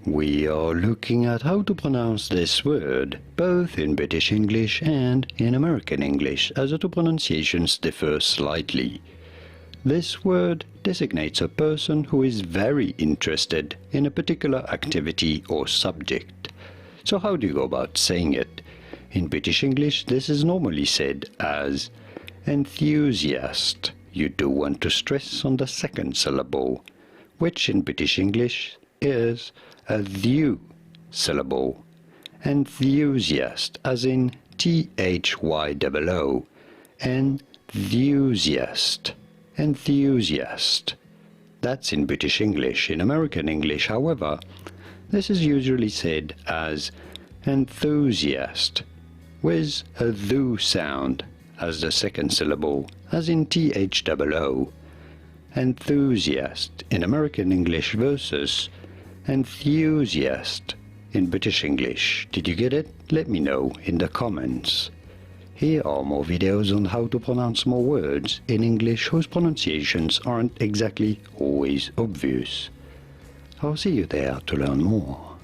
We are looking at how to pronounce this word, both in British English and in American English, as the two pronunciations differ slightly. This word designates a person who is very interested in a particular activity or subject. So how do you go about saying it? In British English, this is normally said as enthusiast. You do want to stress on the second syllable, which in British English is a "thew" syllable. Enthusiast, as in THYOO, enthusiast, enthusiast. That's in British English. In American English, however, this is usually said as enthusiast, with a "thou" sound as the second syllable, as in THOO. Enthusiast in American English versus enthusiast in British English. Did you get it? Let me know in the comments. Here are more videos on how to pronounce more words in English whose pronunciations aren't exactly always obvious. I'll see you there to learn more.